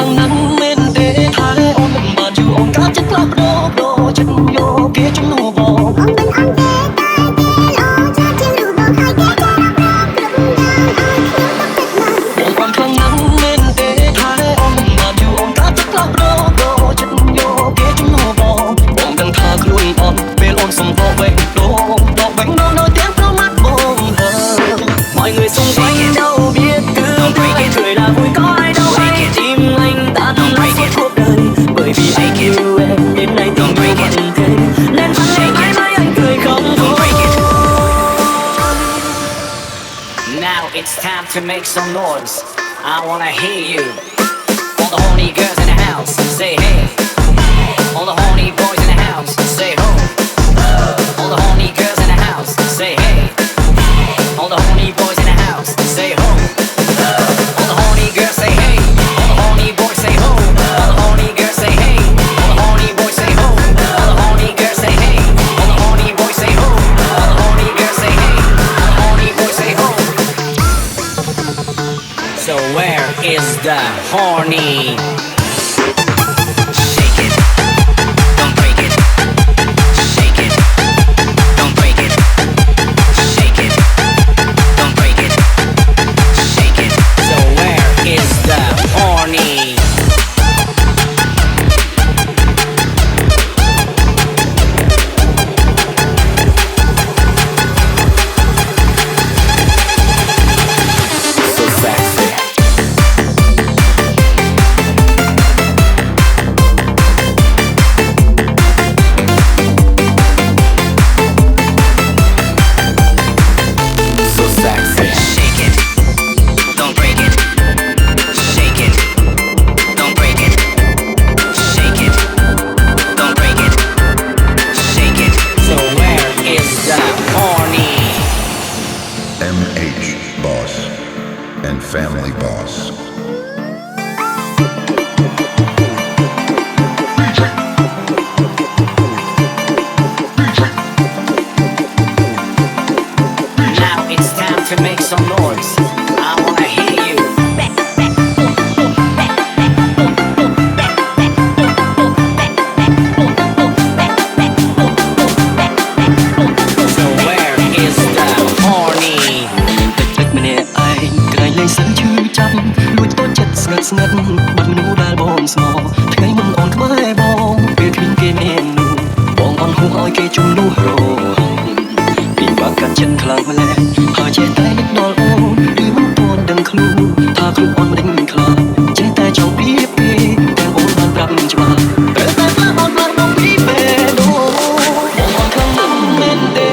khăng nắng men để thái ôm mình bàn chiều ôm cá chất lấp đô đô chất vô kia chúng nô bò ôm mình ăn té tay té lo cha chiều lù bò hai té cha rắp rắp rụm đàn ai khiêu tóc tết mần ôm con khăng nắng men để thái ôm mình bàn chiều ôm cá chất lấp đô đô chất vô kia chúng nô bò ôm đằng thà luôn ôm bên ôm sông bò về đô đò bánh đô nói tiếng pro mắt bông hờ mọi người xung quanh đâu biết cứ ai cười là vui có ai đâu hay tim anh đã lắng suốt cuộc đời bởi vì anh yêu em đến nay tình yêu vẫn thế nên vẫn lên mãi mãi anh cười không thôi. Now it's time to make some noise. I wanna hear you. All the horny girls in the house, say hey. All the horny boys in the house, say ho. All the horny girls in the house, say hey. All the horny boys in the house, say ho. All the horny girls say hey. All the horny boys say ho. All the horny girls say hey. All the horny boys say ho. All the horny girls say hey. All the horny boys say ho. All the horny girls say hey. All the horny boys say ho. So where is the horny? Shake it, don't break it. Shake it, don't break it. Shake it, don't break it. Shake it. So where is the horny? So sexy. So sexy. Shake it, don't break it. Shake it, don't break it. Shake it, don't break it. Shake it. So where is the horny? MH Boss and Family Boss. Now it's time to make some noise. I wanna hear you. So where is the horny? តិចម្នាក់ឯងក្រែងលេងសើឈឺចាប់លួចតូចចិត្តស្ងាត់ស្ងាត់បាត់មនុស្សដែលបងស្មោថ្ងៃមុនអូនក្បែរបងពេលគ្មានគេមាននោះបងអន់ហួសឲ្យគេជំនួសរពីបាក់កាត់ចិត្តខ្លាំងម្ល៉េះហើយចេះតែនឹកដល់អូនឬមិនទាន់ដឹងខ្លួនថាខ្លួនអូនមិនដឹងខ្លាចចេះតែចង់ពីពីតែអូនបានប្រាប់មិនច្បាស់តែធ្វើអូនបានមកពីពេលនោះបងអន់ខ្លាំងណាស់មែនទេ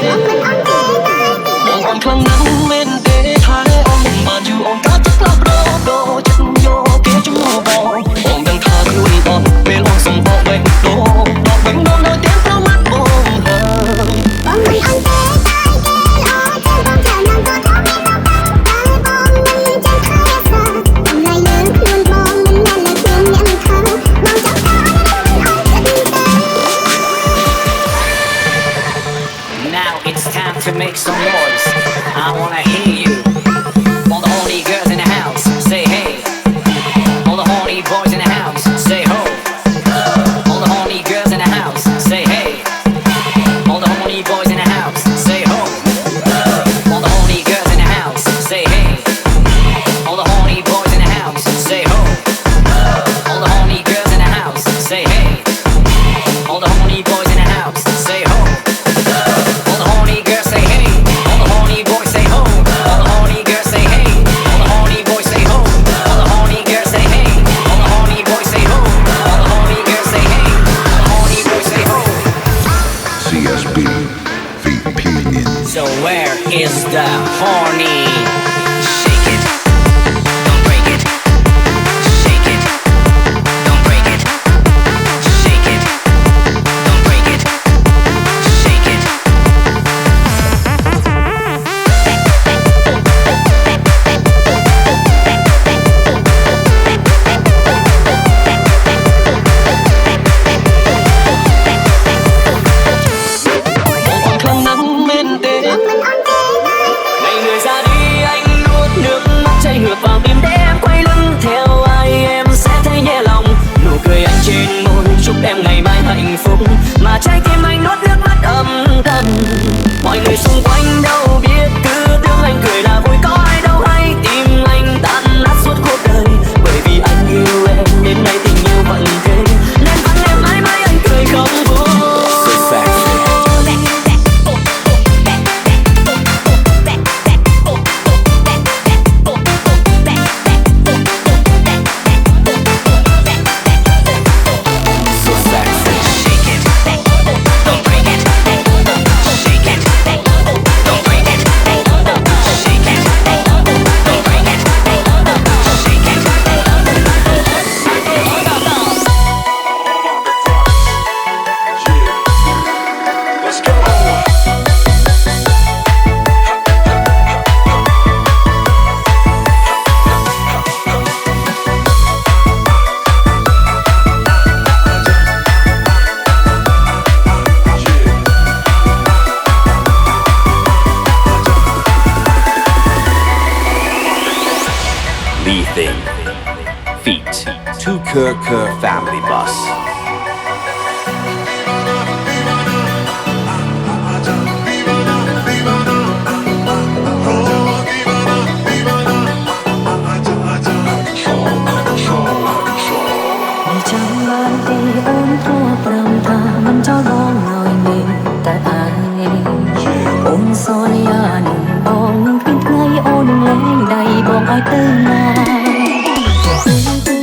បងអន់ខ្លាំងណាស់មែនទេហើយអូនមិនបានយូរអូនកាត់ចិត្តផ្លាស់ប្ដូរចិត្តយកគេជំនួសបងបងដឹងថាខ្លួនបងពេលអូនសំបកវិញដូរដល់វិញដូរនៅទាំងប្រមាត់បងហើយបងមិនអន់ទេតែគេល្អចាំបងចាំញ៉ាំក៏ថាមានតែបងមិនចាំខែសើអំឡៃលើខ្លួនបងមិនមែនលើខ្លួនញ៉ាំខើបងចាំតែអត់ចិត្តទេ Now it's time to make some noise. I wanna hear you. All the horny girls in the house, say hey. All the horny boys in the house, say ho. All the horny girls in the house, say hey. All the horny boys in the house, say ho. All the horny girls in the house, say hey. All the horny boys in the house, say ho. All the horny girls in the house, say hey. All the horny boys in the house, say ho. All the horny girls say hey. All the horny boys say ho. All the horny girls say hey. All the horny boys say ho. All the horny girls say hey. All the horny boys say ho. All the horny girls say hey. All the horny boys say ho. CSB VP in. So where is the horny? Shake it, don't break it. Shake it, don't break it. Shake it, don't break it. Shake it. Bọn con khăng nắng men tê. Ngày người ra đi to Kerr Family Bus. Chẳng ban đi ôm thua prang tha mình cho bong ngồi mình tại ai ôm son ya nung bong kinh ngay ôn lấy đầy bong ai tư mà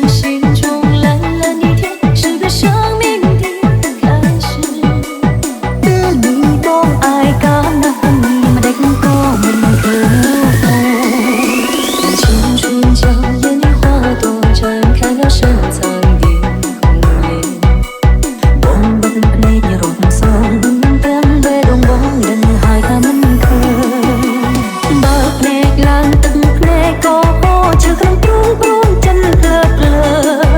心中蓝蓝一天是个生命的开始đưa你bong ai cả năm mà đánh có mình cứ青春将烟雨化作展开了深藏的rộn ràng tiếng bê đông bóng lần hai ta mình khơi bạc nè lan từng nè có ho chưa khăn trung trung chân lơ lơ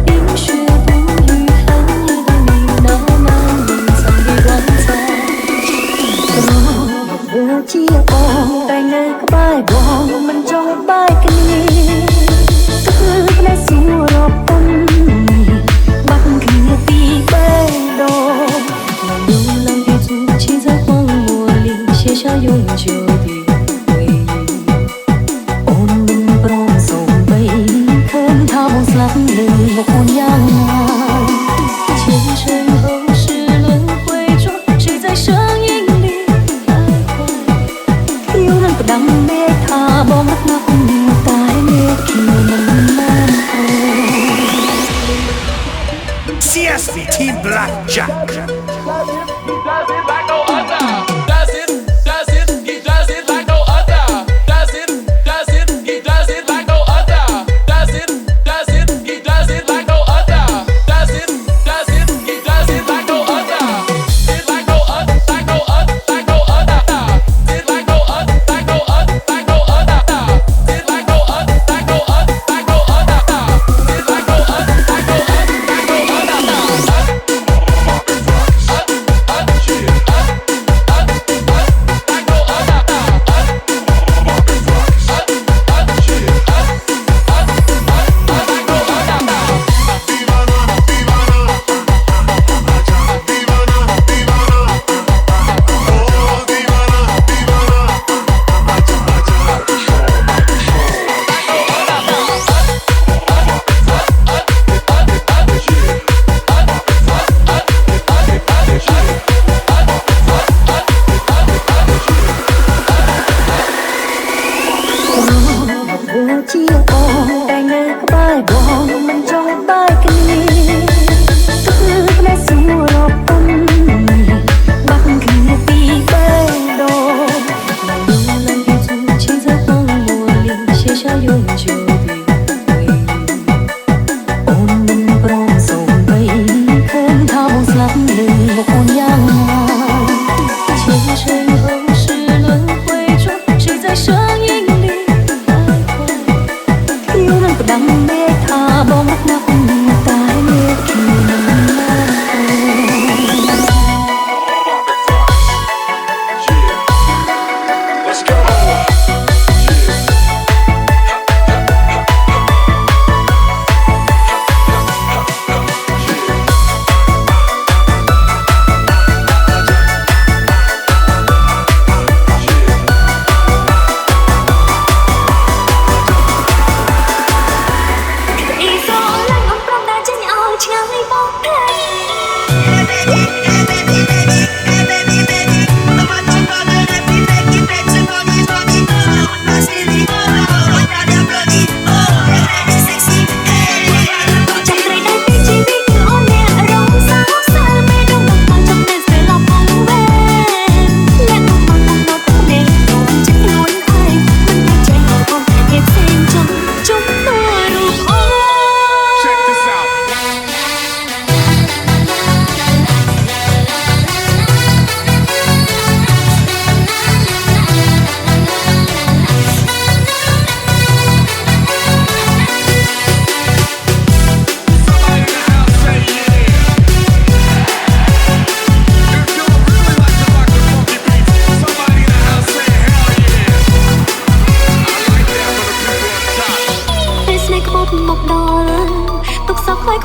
tiếng xuyên tiếng hư khăn như đôi mình đã mang mình dần đi đoán xa vừa chia bóng tay nghe có bài bóng mình trong bài kia cứ này xua rộp tâm bắt kia đi bê đồ写下永久的回忆，ôn mình prong sầu bay，看他梦散人我不样啊，前尘后世轮回中，谁在声音里徘徊？yêu人不đam mê tha bom đất ngập tại mê khi mình man CSV Team Blackjack. Yeah.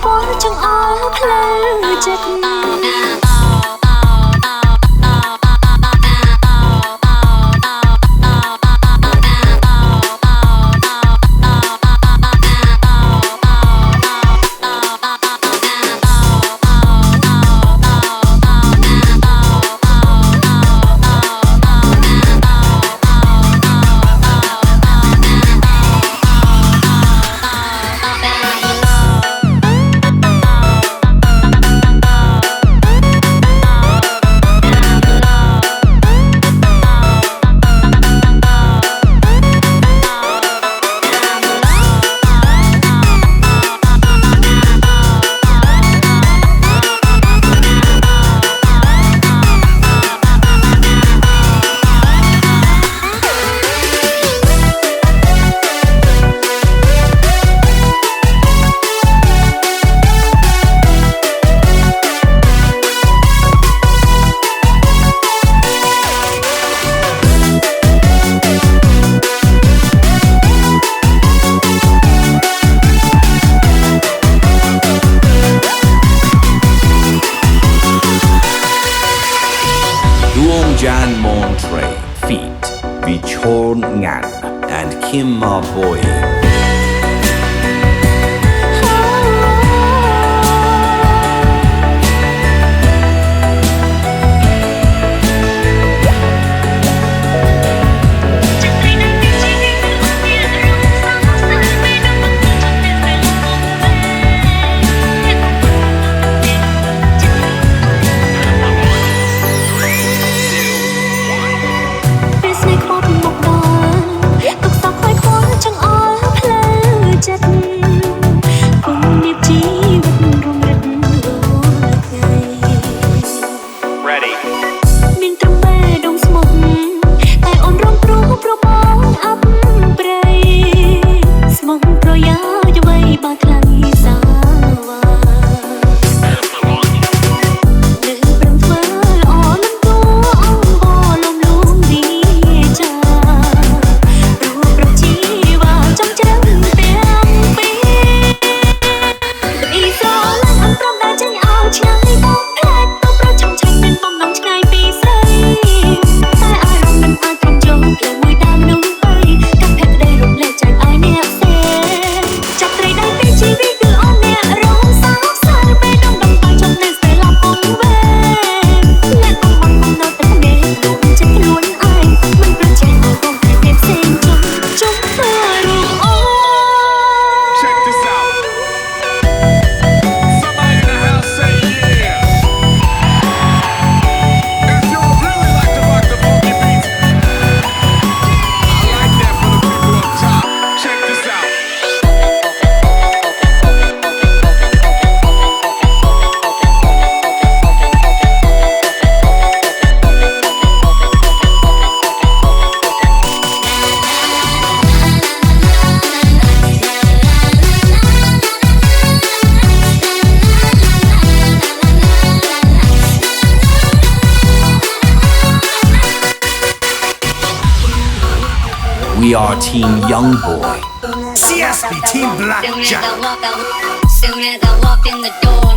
ខ្វល់ចង្អល់ផ្លូវចិត្ត Jan Montre feat. Vichon Ngan and Kim Ma Boy. 'We are Team Young Boy. CSB Team Blackjack. Soon as I walked in the door.